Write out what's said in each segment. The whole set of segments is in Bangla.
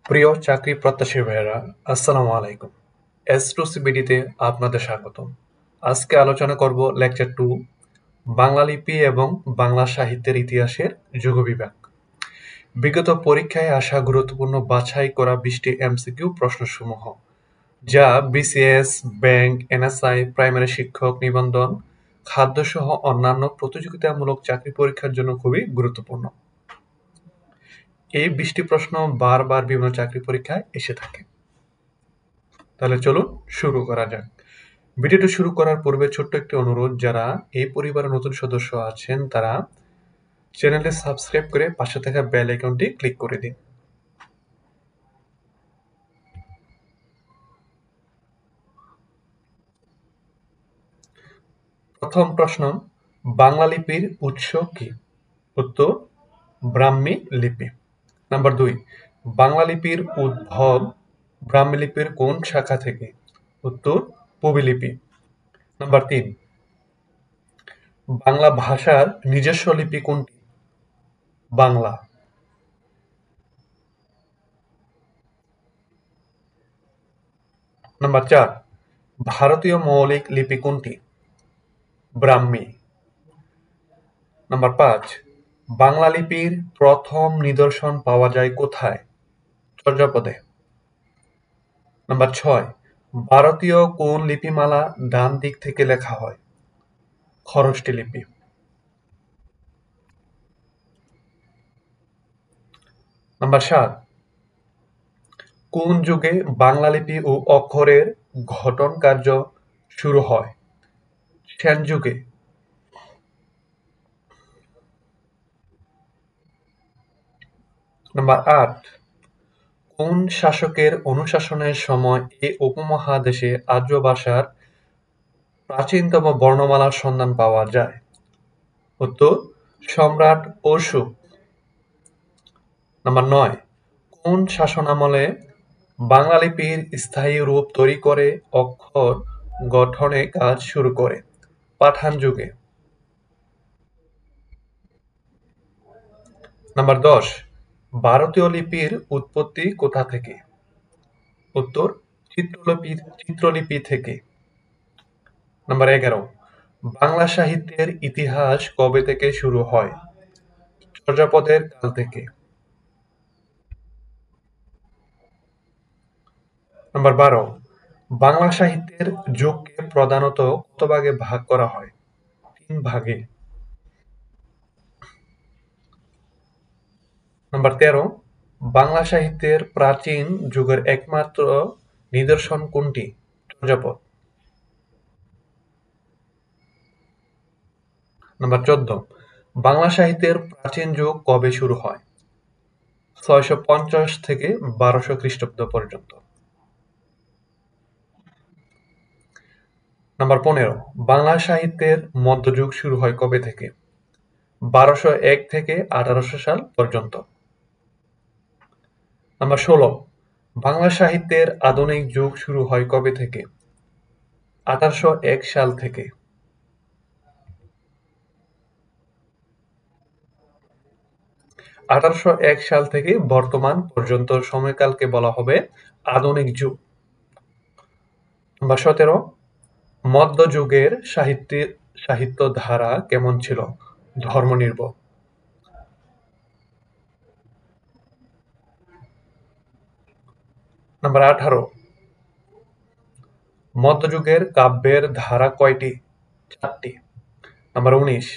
প্রিয় চাকরি প্রত্যাশী ভাইয়েরা, আসসালামু আলাইকুম। S2CBD-তে আপনাদের স্বাগতম। আজকে আলোচনা করব লেকচার 2, বাংলা লিপি এবং বাংলা সাহিত্যের ইতিহাসের যুগবিভাগ। বিগত পরীক্ষায় আসা গুরুত্বপূর্ণ বাছাই করা 20টি MCQ প্রশ্নসমূহ, যা BCS, ব্যাংক, NSI, প্রাইমারি শিক্ষক নিবন্ধন, খাদ্যসহ অন্যান্য প্রতিযোগিতামূলক চাকরি পরীক্ষার জন্য খুবই গুরুত্বপূর্ণ। এই 20টি প্রশ্ন বারবার বিভিন্ন চাকরি পরীক্ষায় এসে থাকে। তাহলে চলুন শুরু করা যাক। ভিডিওটি শুরু করার পূর্বে ছোট্ট একটি অনুরোধ, যারা এই পরিবারের নতুন সদস্য আছেন তারা চ্যানেলটি সাবস্ক্রাইব করে পাশে থাকা বেল আইকনটি ক্লিক করে দিন। প্রথম প্রশ্ন, বাংলা লিপির উৎস কি? উত্তর, ব্রাহ্মী লিপি। নাম্বার 2, বাংলা লিপির উদ্ভব ব্রাহ্মী লিপির কোন শাখা থেকে? উত্তর, পূবী লিপি। নাম্বার 3, বাংলা ভাষার নিজস্ব লিপি কোনটি? বাংলা। নাম্বার 4, ভারতীয় মৌলিক লিপি কোনটি? ব্রাহ্মী। নাম্বার 5, বাংলা লিপির প্রথম নিদর্শন পাওয়া যায় কোথায়? চর্যাপদে। নাম্বার 6, ভারতীয় কোন লিপিমালা ডান দিক থেকে লেখা হয়? খরষ্টি লিপি। নাম্বার 7, কোন যুগে বাংলা লিপি ও অক্ষরের গঠন কার্য শুরু হয়? সেন যুগে। নাম্বার 8, কোন শাসকের অনুশাসনের সময় এই উপমহাদেশে আর্য ভাষার প্রাচীনতম বর্ণমালার সন্ধান পাওয়া যায়? উত্তর, সম্রাট অশোক। নাম্বার 9, কোন শাসনামলে বাংলা লিপির স্থায়ী রূপ তৈরি করে অক্ষর গঠনে কাজ শুরু করে? পাঠান যুগে। নাম্বার 10, ভারতীয় লিপির উৎপত্তি কোথা থেকে? উত্তর, চিত্রলিপি থেকে। নাম্বার 11, বাংলা সাহিত্যের ইতিহাস কবে থেকে শুরু হয়? চর্যাপদের কাল থেকে। নাম্বার 12, বাংলা সাহিত্যের যুগকে প্রধানত কত ভাগে ভাগ করা হয়? 3 ভাগে। নাম্বার 13, বাংলা সাহিত্যের প্রাচীন যুগের একমাত্র নিদর্শন কোনটি? চর্যাপদ। নাম্বার 14, বাংলা সাহিত্যের প্রাচীন যুগ কবে শুরু হয়? 650 থেকে 1200 খ্রিস্টাব্দ পর্যন্ত। নাম্বার 15, বাংলা সাহিত্যের মধ্যযুগ শুরু হয় কবে থেকে? 1201 থেকে 1800 সাল পর্যন্ত। নাম্বার 16, বাংলা সাহিত্যের আধুনিক যুগ শুরু হয় কবে থেকে? 1801 সাল থেকে। (1801 সাল থেকে বর্তমান পর্যন্ত সময়কালকে বলা হবে আধুনিক যুগ। নাম্বার 17, মধ্যযুগের সাহিত্য ধারা কেমন ছিল? ধর্মনির্ভর। নাম্বার 18, মধ্যযুগের কাব্যের ধারা কয়টি? 4টি। নাম্বার 19,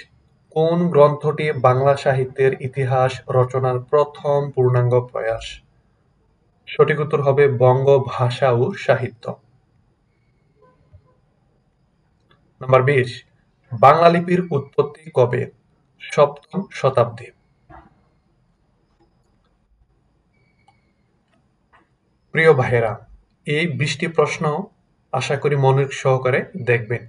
কোন গ্রন্থটি বাংলা সাহিত্যের ইতিহাস রচনার প্রথম পূর্ণাঙ্গ প্রয়াস? সঠিক উত্তর হবে বঙ্গ ভাষা ও সাহিত্য। নাম্বার 20, বাংলা লিপির উৎপত্তি কবে? 7ম শতাব্দী। প্রিয় ভাইয়েরা, এই 20টি প্রশ্ন আশা করি মনোযোগ সহকারে দেখবেন।